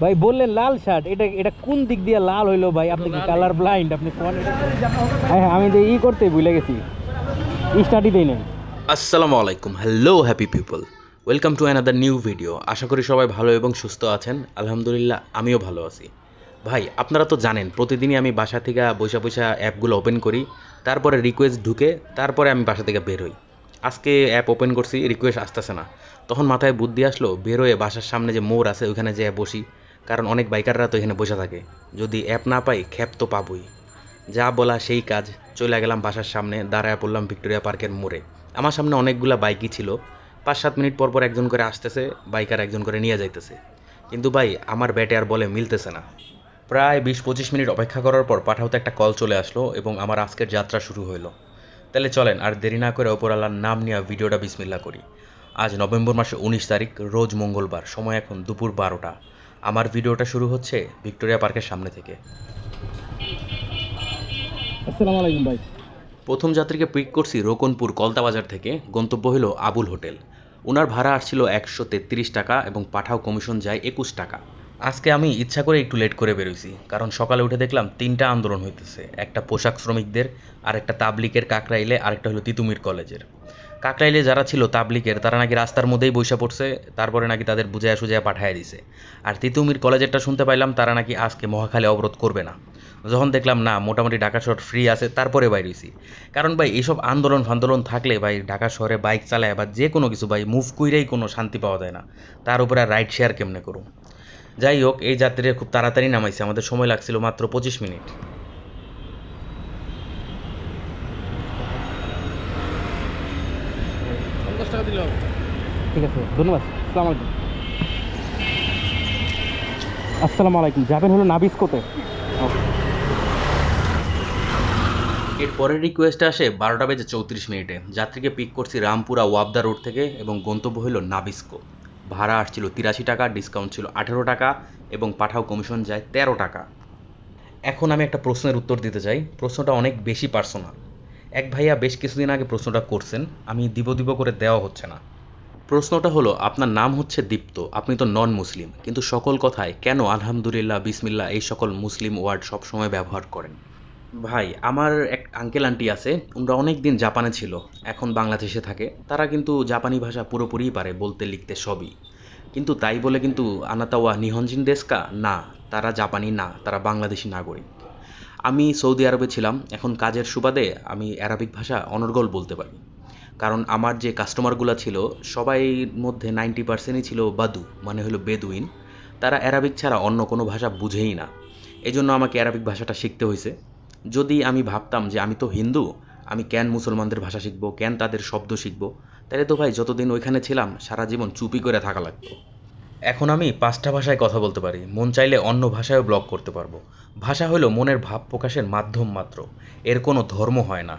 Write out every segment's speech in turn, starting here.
ভাই বললেন লাল শার্ট, এটা এটা কোন দিক দিয়ে লাল হইলো ভাই? আপনি কি কালার ব্লাইন্ড? আপনি কোন? হ্যাঁ আমি যে করতে ভুলে গেছি, স্টার্টই দেই নাই। আসসালামু আলাইকুম, hello happy people, welcome to another new video. আশা করি সবাই ভালো এবং সুস্থ আছেন। আলহামদুলিল্লাহ আমিও ভালো আছি। ভাই আপনারা তো জানেন প্রতিদিনই আমি বাসা থেকে বৈশা বৈশা অ্যাপগুলো ওপেন করি, তারপরে রিকোয়েস্ট ঢুকে, তারপরে আমি বাসা থেকে বের হই। আজকে অ্যাপ ওপেন করছি, রিকোয়েস্ট আসতেছে না। তখন মাথায় বুদ্ধি আসলো, বের হয়ে বাসার সামনে যে মোড় আছে ওইখানে যেয়ে বসি, কারণ অনেক বাইকাররা তো এখানে বসে থাকে। যদি অ্যাপ না পাই খ্যাপ তো পাবই। যা বলা সেই কাজ, চলে গেলাম বাসার সামনে, দাঁড়ায় পড়লাম ভিক্টোরিয়া পার্কের মোড়ে। আমার সামনে অনেকগুলা বাইকই ছিল, 5-7 মিনিট পর পর একজন করে আসতেছে, বাইকার একজন করে নিয়ে যাইতেছে। কিন্তু ভাই আমার ব্যাটে আর বলে মিলতেছে না। প্রায় 20-25 মিনিট অপেক্ষা করার পর পাঠাওতে একটা কল চলে আসলো এবং আমার আজকের যাত্রা শুরু হলো। তাহলে চলেন আর দেরি না করে ওপর আল্লাহর নাম নিয়ে ভিডিওটা বিসমিল্লা করি। আজ নভেম্বর মাসের 19 তারিখ, রোজ মঙ্গলবার, সময় এখন দুপুর 12টা। আমার ভিডিওটা শুরু হচ্ছে ভিক্টোরিয়া পার্কের সামনে থেকে। আসসালামু আলাইকুম ভাই। প্রথম যাত্রীকে পিক করছি রোকনপুর কলতা বাজার থেকে, গন্তব্য হলো আবুল হোটেল। ওনার ভাড়া আসছিল 133 টাকা এবং পাঠাও কমিশন যায় 21 টাকা। আজকে আমি ইচ্ছা করে একটু লেট করে বেরোইছি, কারণ সকালে উঠে দেখলাম 3টা আন্দোলন হইতেছে, একটা পোশাক শ্রমিকদের, আর একটা তাবলিকের কাকরাইলে, আরেকটা হলো তিতুমির কলেজের। কাকরাইলে যারা ছিল তাবলিকের, তারা নাকি রাস্তার মধ্যেই বইসা পড়ছে, তারপরে নাকি তাদের বুঝাইয়া সুঝাইয়া পাঠাইয়া দিছে। আর তিতুমির কলেজেরটা শুনতে পাইলাম তারা নাকি আজকে মহাখালী অবরোধ করবে না। যখন দেখলাম না মোটামুটি ঢাকা শহর ফ্রি আছে, তারপরে বাইর হইছি। কারণ ভাই এইসব আন্দোলন ফান্দোলন থাকলে ভাই ঢাকা শহরে বাইক চালায় বা যে কোনো কিছু ভাই মুভ কইরেই কোনো শান্তি পাওয়া যায় না, তার উপরে আর রাইড শেয়ার কেমনে করুম। যাই হোক, এই যাত্রীরা খুব তাড়াতাড়ি নামাইছে, আমাদের সময় লাগছিল মাত্র 25 মিনিট। ঠিক আছে, ধন্যবাদ। আসসালামু আলাইকুম। আসসালামু আলাইকুম। যাবেন হলো নাবিস্কোতে। এর পরের রিকোয়েস্টে আসে 12:34 যাত্রীকে পিক করছি রামপুরা ওয়াবদা রোড থেকে এবং গন্তব্য হলো নাবিস্কো। ভাড়া আসছিল 83 টাকা, ডিসকাউন্ট ছিল 18 টাকা এবং পাঠাও কমিশন যায় 13 টাকা। এখন আমি একটা প্রশ্নের উত্তর দিতে চাই, প্রশ্নটা অনেক বেশি পার্সোনাল। এক ভাইয়া বেশ কিছুদিন আগে প্রশ্নটা করছেন, আমি দিব দিব করে দেওয়া হচ্ছে না। প্রশ্নটা হলো, আপনার নাম হচ্ছে দীপ্ত, আপনি তো নন মুসলিম, কিন্তু সকল কথায় কেন আলহামদুলিল্লাহ, বিসমিল্লাহ এই সকল মুসলিম ওয়ার্ড সবসময় ব্যবহার করেন? ভাই আমার এক আঙ্কেল আন্টি আছে, ওরা অনেক দিন জাপানে ছিল, এখন বাংলাদেশে থাকে। তারা কিন্তু জাপানি ভাষা পুরোপুরিই পারে, বলতে লিখতে সবই। কিন্তু তাই বলে কিন্তু আনাতাওয়া নিহনজিন দেশকা না, তারা জাপানি না, তারা বাংলাদেশি নাগরিক। আমি সৌদি আরবে ছিলাম, এখন কাজের সুবাদে আমি অ্যারাবিক ভাষা অনর্গল বলতে পারি। কারণ আমার যে কাস্টমারগুলো ছিল সবাই মধ্যে 90%ই ছিল বাদু, মানে হলো বেদুইন। তারা অ্যারাবিক ছাড়া অন্য কোনো ভাষা বুঝেই না। এই জন্য আমাকে অ্যারাবিক ভাষাটা শিখতে হয়েছে। যদি আমি ভাবতাম যে আমি তো হিন্দু, আমি কেন মুসলমানদের ভাষা শিখবো, কেন তাদের শব্দ শিখবো, তাহলে তো ভাই যতদিন ওইখানে ছিলাম সারা জীবন চুপি করে থাকা লাগতো। এখন আমি 5টা ভাষায় কথা বলতে পারি, মন চাইলে অন্য ভাষায়ও ব্লগ করতে পারবো। ভাষা হলো মনের ভাব প্রকাশের মাধ্যম মাত্র, এর কোনো ধর্ম হয় না।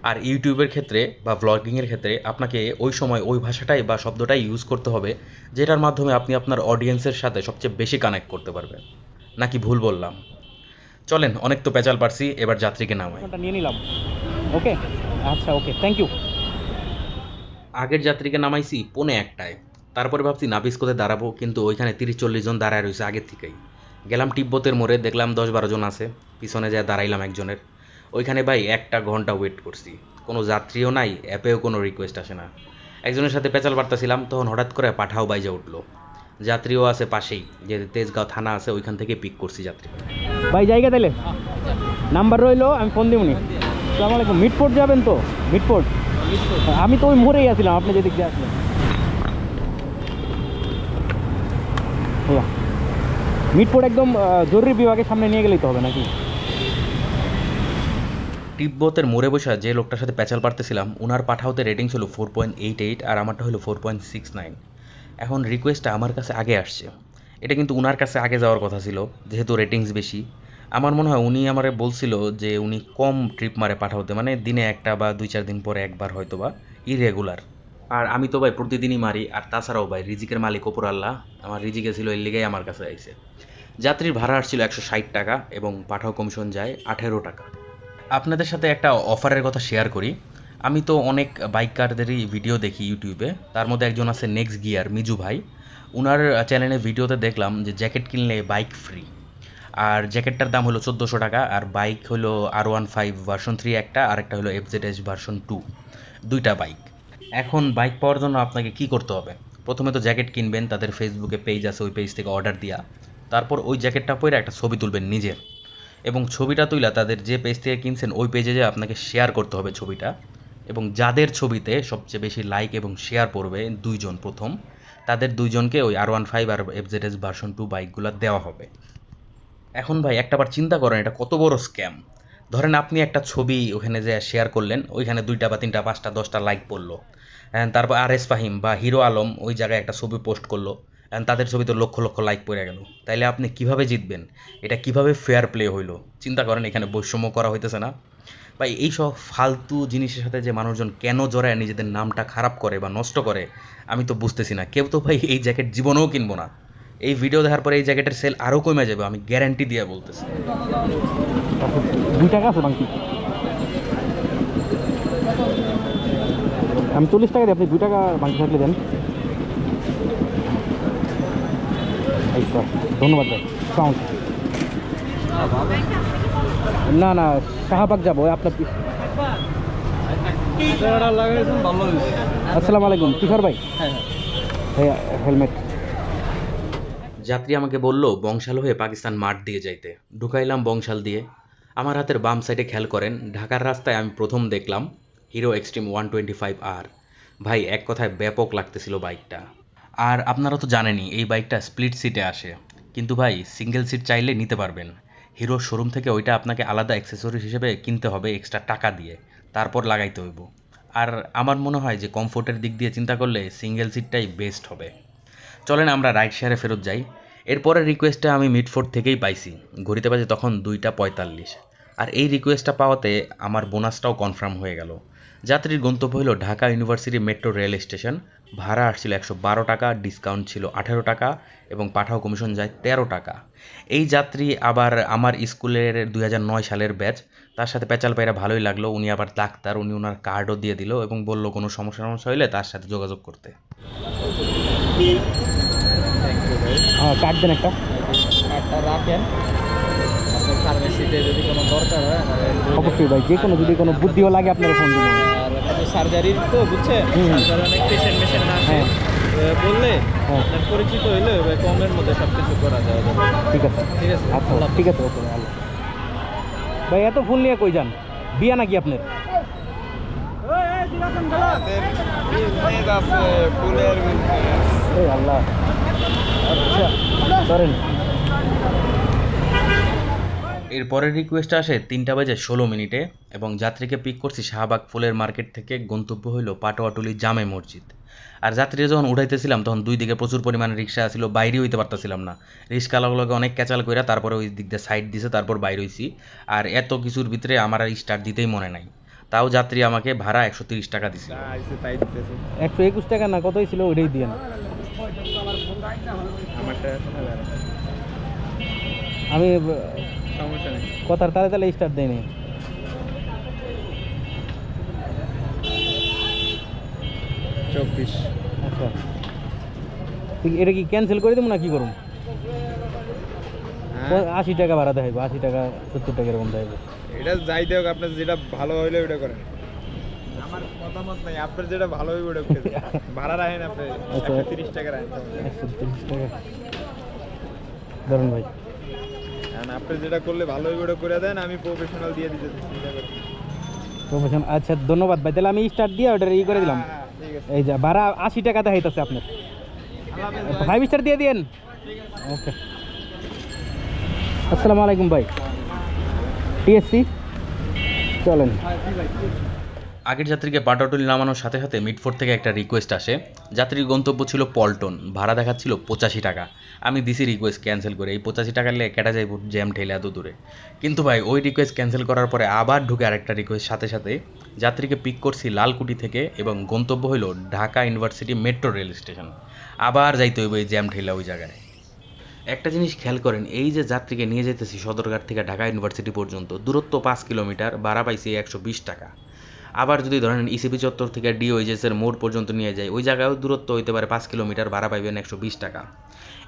আর ইউটিউবের ক্ষেত্রে বা ব্লগিংয়ের ক্ষেত্রে আপনাকে ওই সময় ওই ভাষাটাই বা শব্দটাই ইউজ করতে হবে, যেটার মাধ্যমে আপনি আপনার অডিয়েন্সের সাথে সবচেয়ে বেশি কানেক্ট করতে পারবেন। নাকি ভুল বললাম? চলেন, অনেক তো পেঁচাল পারছি, এবার যাত্রীকে নামাই। ফোনটা নিয়ে নিলাম। ওকে, আচ্ছা, ওকে, থ্যাংক ইউ। আগের যাত্রীকে নামাইছি 1:45। তারপরে ভাবছি নাবিস্কোতে দাঁড়াবো, কিন্তু ওইখানে 30-40 জন দাঁড়ায় রয়েছে আগের থেকেই। গেলাম তিব্বতের মোড়ে, দেখলাম 10-12 জন আছে, পিছনে যায় দাঁড়াইলাম একজনের। ওইখানে ভাই 1টা ঘন্টা ওয়েট করছি, কোনো যাত্রীও নাই, অ্যাপেও কোনো রিকোয়েস্ট আসে না। একজনের সাথে পেঁচাল পারতেছিলাম, তখন হঠাৎ করে পাঠাও বাইজা উঠলো। যাত্রীও আছে পাশেই, যে তেজগাঁও থানা আছে ওইখান থেকে পিক করছি যাত্রী। ভাই জায়গা তাইলে নাম্বার রইলো, আমি ফোন দিবনি। আসসালামু আলাইকুম। মিটফোর্ট যাবেন তো? মিটফোর্ট? আমি তো ওই মোড়েই আছিলাম, আপনি যেদিক দিয়ে আসলেন। হ্যাঁ, মিটফোর্ট একদম জরুরি বিভাগের সামনে নিয়ে গেলেই তো হবে নাকি? তিব্বতের মোড়ে বসা যে লোকটার সাথে প্যাচাল পারতেছিলাম, ওনার পাঠাওতে রেটিংস হলো 4.88 আর আমারটা হলো 4.69। এখন রিকোয়েস্টটা আমার কাছে আগে আসছে, এটা কিন্তু উনার কাছে আগে যাওয়ার কথা ছিল, যেহেতু রেটিংস বেশি। আমার মনে হয় উনি আমারে বলছিল যে উনি কম ট্রিপ মারে পাঠাওতে, মানে দিনে একটা বা 2-4 দিন পরে একবার হয়তো বা, ইরেগুলার। আর আমি তো ভাই প্রতিদিনই মারি, আর তাছাড়াও ভাই রিজিকের মালিক ওপর আল্লাহ, আমার রিজিকে ছিল এর লিগেই আমার কাছে আইছে। যাত্রীর ভাড়া আসছিল 160 টাকা এবং পাঠাও কমিশন যায় 18 টাকা। আপনাদের সাথে একটা অফারের কথা শেয়ার করি। আমি তো অনেক বাইকারদেরই ভিডিও দেখি ইউটিউবে, তার মধ্যে একজন আছে নেক্সট গিয়ার মিজু ভাই। ওনার চ্যানেলে ভিডিওতে দেখলাম যে জ্যাকেট কিনলে বাইক ফ্রি, আর জ্যাকেটটার দাম হলো 1400 টাকা, আর বাইক হলো R15 ভার্সন 3 একটা, আর একটা হলো FZS ভার্সন 2, দুইটা বাইক। এখন বাইক পাওয়ার জন্য আপনাকে কি করতে হবে? প্রথমে তো জ্যাকেট কিনবেন, তাদের ফেসবুকে পেজ আছে, ওই পেজ থেকে অর্ডার দিয়া তারপর ওই জ্যাকেটটা পরে একটা ছবি তুলবেন নিজের, এবং ছবিটা তুইলা তাদের যে পেজ থেকে কিনছেন ওই পেজে যে আপনাকে শেয়ার করতে হবে ছবিটা, এবং যাদের ছবিতে সবচেয়ে বেশি লাইক এবং শেয়ার পড়বে দুইজন প্রথম, তাদের দুইজনকে ওই R15 আর FZS ভার্সন 2 বাইকগুলো দেওয়া হবে। এখন ভাই একটাবার চিন্তা করেন এটা কত বড় স্ক্যাম। ধরেন আপনি একটা ছবি ওখানে যে শেয়ার করলেন, ওইখানে 2টা বা 3টা 5টা 10টা লাইক পড়লো, তারপর RS ফাহিম বা হিরো আলম ওই জায়গায় একটা ছবি পোস্ট করলো, তাদের ছবিতে লক্ষ লক্ষ লাইক পড়ে গেল, তাইলে আপনি কিভাবে জিতবেন? এটা কিভাবে ফেয়ার প্লে হইলো? চিন্তা করেন, এখানে বৈষম্য করা হইতেছে না ভাই? এইসব ফালতু জিনিসের সাথে যে মানুষজন কেন জড়ায় নিজেদের নামটা খারাপ করে বা নষ্ট করে, আমি তো বুঝতেছি না। কেউ তো ভাই এই জ্যাকেট জীবনেও কিনবো না। এই ভিডিও দেখার পরে এই জ্যাকেটের সেল আরও কমে যাবে, আমি গ্যারান্টি দিয়ে বলতেছি। 2 টাকা আছে বাংতি, আমি 40 টাকা দিই, আপনি 2 টাকা বাংতি থাকলে দেন। এই স্যার, ধন্যবাদ ভাই। কাউন্ট না না, শাহবাগ যাবো আপনার। আসসালামু আলাইকুম, কিশোর ভাই। হ্যাঁ, হেলমেট। যাত্রী আমাকে বলল বংশাল হয়ে পাকিস্তান মাঠ দিয়ে যাইতে, ঢুকাইলাম বংশাল দিয়ে। আমার হাতের বাম সাইডে খেয়াল করেন, ঢাকার রাস্তায় আমি প্রথম দেখলাম হিরো এক্সট্রিম 125R। ভাই এক কথায় ব্যাপক লাগতেছিল বাইকটা। আর আপনারা তো জানেনই এই বাইকটা স্প্লিট সিটে আসে, কিন্তু ভাই সিঙ্গেল সিট চাইলে নিতে পারবেন। হিরোর শোরুম থেকে ওইটা আপনাকে আলাদা অ্যাক্সেসরিজ হিসেবে কিনতে হবে এক্সট্রা টাকা দিয়ে, তারপর লাগাইতে হইব। আর আমার মনে হয় যে কমফোর্টের দিক দিয়ে চিন্তা করলে সিঙ্গেল সিটটাই বেস্ট হবে। চলেন আমরা রাইড শেয়ারে ফেরত যাই। এরপরের রিকোয়েস্টটা আমি মিডফোর্ড থেকেই পাইছি, ঘড়িতে বাজে তখন 2:45। আর এই রিকোয়েস্টটা পাওয়াতে আমার বোনাসটাও কনফার্ম হয়ে গেল। যাত্রীর গন্তব্য হলো Dhaka university metro rail station. ভাড়া আসছিল 112 টাকা, ডিসকাউন্ট ছিল 18 টাকা, এবং পাঠাও কমিশন যায় 13 টাকা। এই যাত্রী আবার আমার স্কুলের 2009 সালের ব্যাচ, তার সাথে পেঁচাল পায়রা ভালোই লাগলো। উনি আবার ডাক্তার, উনি ওনার কার্ডও দিয়ে দিল এবং বলল কোনো সমস্যা হলে তার সাথে যোগাযোগ করতে। হ্যাঁ, কার্ড দেন একটা। কার্ডটা রাখেন, আপনার ফার্মেসিতে যদি কোনো দরকার হয় আমাদের অবশ্যই ভাই, যে কোনো যদি কোনো বুদ্ধিও লাগে আপনাকে ফোন দিবেন। আর একটা সার্জারির তো বুঝছেন, সার্জারি অনেক পেশেন্ট মেশেন্ট আছে, হ্যাঁ। বললে হ্যাঁ। আপনার পরিচিত হইলে ওই কমের মধ্যে সব কিছু করা যাবে। ঠিক আছে, ঠিক আছে, আচ্ছা আল্লাহ ঠিক আছে, ওকে আল্লাহ। ভাই এত ফুল নিয়ে কই যান? বিয়া নাকি আপনার? ফুলের এই আল্লাহ, আচ্ছা ধরেন। এরপরের রিকোয়েস্ট আসে 3:16 এবং যাত্রীকে পিক করছি শাহবাগ ফুলের মার্কেট থেকে। গন্তব্য হইল পাটোয়াটুলি জামে মসজিদ। আর যাত্রীরা যখন উঠাইতেছিলাম তখন দুই দিকে প্রচুর পরিমাণে রিক্সা ছিল, বাইরে হইতে পারতেছিলাম না। রিক্সাওয়ালাগুলোকে অনেক ক্যাচাল কইরা তারপরে ওই দিক দিয়ে সাইড দিছে, তারপর বাইরে হইছি। আর এত কিছুর ভিতরে আমার আর স্টার্ট দিতেই মনে নাই, তাও যাত্রী আমাকে ভাড়া 130 টাকা দিছিল। 121 টাকা না, কতই ছিল ওইটাই দিয়ে না। আমি সমস্যা নেই। কথার তালে তালে স্টার্ট দেয়নি। আচ্ছা, এটা কি ক্যান্সেল করে দেবো না কি করুন? 80 টাকা ভাড়া দেখাইবো, 80 টাকা 70 টাকা এরকম দেখাইবো। এটা যাই দেখ, আপনার যেটা ভালো হইলে ওটা করেন, আমার মতামত নাই। আপনার যেটা ভালো হইবে ওটা করেন। ভাড়া রাখেন আপনি, আচ্ছা। 130 টাকা রাখেন। 130 টাকা ধরুন ভাই। কারণ আপনি যেটা করলে ভালো হইবে ওটা করে দেন, আমি প্রফেশনাল দিয়ে দিতে চিন্তা করেন। প্রফেশন, আচ্ছা ধন্যবাদ ভাই। তাহলে আমি স্টার্ট দিয়ে ওটা ই করে দিলাম। ঠিক আছে, এই যা ভাড়া 80 টাকা দেখাইতেছে আপনার, 5 স্টার দিয়ে দিন। ওকে, আসসালামু আলাইকুম ভাই। টিএসসি চলেন। আগের যাত্রীকে পাটাটুলি নামানোর সাথে সাথে মিডফোর্ড থেকে একটা রিকোয়েস্ট আসে। যাত্রীর গন্তব্য ছিল পল্টন, ভাড়া দেখাচ্ছিল 85 টাকা। আমি দিছি রিকোয়েস্ট ক্যান্সেল করে, এই 85 টাকা নিয়ে কেটা যাইব জ্যাম ঠেলে এত দূরে। কিন্তু ভাই ওই রিকোয়েস্ট ক্যান্সেল করার পরে আবার ঢুকে আরেকটা রিকোয়েস্ট সাথে সাথে। যাত্রীকে পিক করছি লালকুটি থেকে এবং গন্তব্য হইল Dhaka university metro rail station. আবার যাইতে হইব এই জ্যাম ঠেলা ওই জায়গায়। একটা জিনিস খেয়াল করেন, এই যে যাত্রীকে নিয়ে যেতেছি সদরঘাট থেকে ঢাকা ইউনিভার্সিটি পর্যন্ত, দূরত্ব 5 কিলোমিটার, ভাড়া পাইছি 120 টাকা। আবার যদি ধরেন ইসিপি চত্বর থেকে ডিওএইচএসের মোড় পর্যন্ত নিয়ে যায়, ওই জায়গায়ও দূরত্ব হইতে পারে 5 কিলোমিটার, ভাড়া পাইবেন 120 টাকা।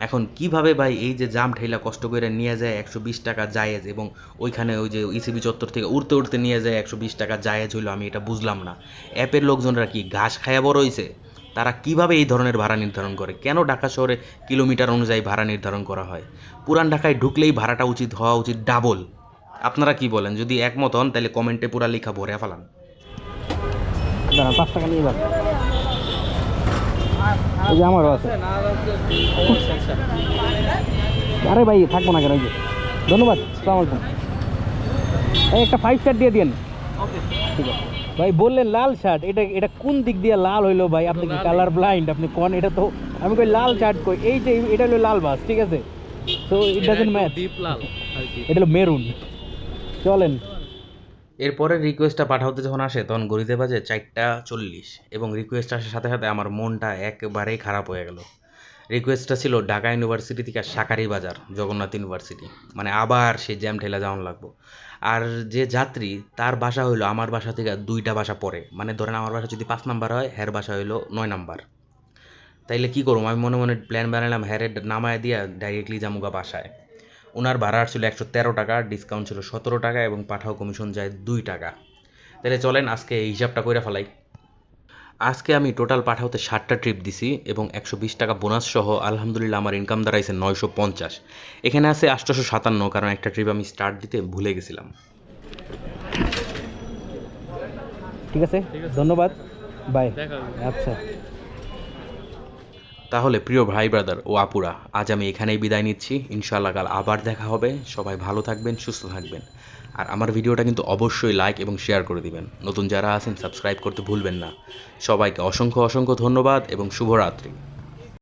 এখন কিভাবে ভাই এই যে জাম ঠেলা কষ্ট করে নিয়ে যায় 120 টাকা জায়েজ, এবং ওইখানে ওই যে ইসিবি চত্বর থেকে উড়তে উড়তে নিয়ে যায় 120 টাকা জায়েজ হইলো, আমি এটা বুঝলাম না। অ্যাপের লোকজনরা কি ঘাস খায়া বড় হইছে? তারা কিভাবে এই ধরনের ভাড়া নির্ধারণ করে? কেন ঢাকা শহরে কিলোমিটার অনুযায়ী ভাড়া নির্ধারণ করা হয়? পুরান ঢাকায় ঢুকলেই ভাড়াটা হওয়া উচিত ডাবল। আপনারা কি বলেন? যদি একমত হন তাহলে কমেন্টে পুরা লেখা ভরে ফেলান। দাঁড়ান 5 টাকা নিয়ে যান। এই যে আমারও আছে। আরে ভাই থাকবো না কেন? এই যে ধন্যবাদ, আসসালামু আলাইকুম। এই একটা 5 স্টার দিয়ে দিন। ঠিক আছে ভাই। বললেন লাল শার্ট, এটা কোন দিক দিয়ে লাল হইলো ভাই? আপনি কি কালার ব্লাইন্ড? আপনি কোন? এটা তো আমি কই লাল শার্ট কই, এই যে এটা হলো লাল বাস, ঠিক আছে? So it doesn't match, deep লাল আর কি, এটা হলো মেরুন। চলেন। এরপরে রিকোয়েস্টটা পাঠাতে যখন আসে তখন ঘড়িতে বাজে 4:40, এবং রিকোয়েস্ট আসার সাথে সাথে আমার মনটা একেবারেই খারাপ হয়ে গেল। রিকোয়েস্টটা ছিল ঢাকা ইউনিভার্সিটি থেকে শাকারি বাজার জগন্নাথ ইউনিভার্সিটি, মানে আবার সেই জ্যাম ঠেলা যাওয়ান লাগবো। আর যে যাত্রী, তার বাসা হইলো আমার বাসা থেকে 2টা বাসা পরে, মানে ধরেন আমার বাসা যদি 5 নাম্বার হয়, হ্যার বাসা হইলো 9 নাম্বার। তাইলে কি করবো? আমি মনে মনে প্ল্যান বানালাম হ্যারে নামায় দিয়া ডাইরেক্টলি জামুগা বাসায়। ওনার ভাড়া ছিল 113 টাকা, ডিসকাউন্ট ছিল 17 টাকা, এবং পাঠাও কমিশন যায় 2 টাকা। তাহলে চলেন আজকে এই হিসাবটা কইরা ফেলাই। আজকে আমি টোটাল পাঠাওতে 7টা ট্রিপ দিছি, এবং 120 টাকা বোনাস সহ আলহামদুলিল্লাহ আমার ইনকাম দাঁড়াইছে 950। এখানে আছে 857, কারণ একটা ট্রিপ আমি স্টার্ট দিতে ভুলে গেছিলাম। ঠিক আছে, ধন্যবাদ, বাই। আচ্ছা, তাহলে প্রিয় ভাই ব্রাদার ও আপুরা, আজ আমি এখানেই বিদায় নিচ্ছি। ইনশাআল্লাহ কাল আবার দেখা হবে। সবাই ভালো থাকবেন, সুস্থ থাকবেন। আর আমার ভিডিওটা কিন্তু অবশ্যই লাইক এবং শেয়ার করে দিবেন। নতুন যারা আছেন সাবস্ক্রাইব করতে ভুলবেন না। সবাইকে অসংখ্য অসংখ্য ধন্যবাদ এবং শুভরাত্রি।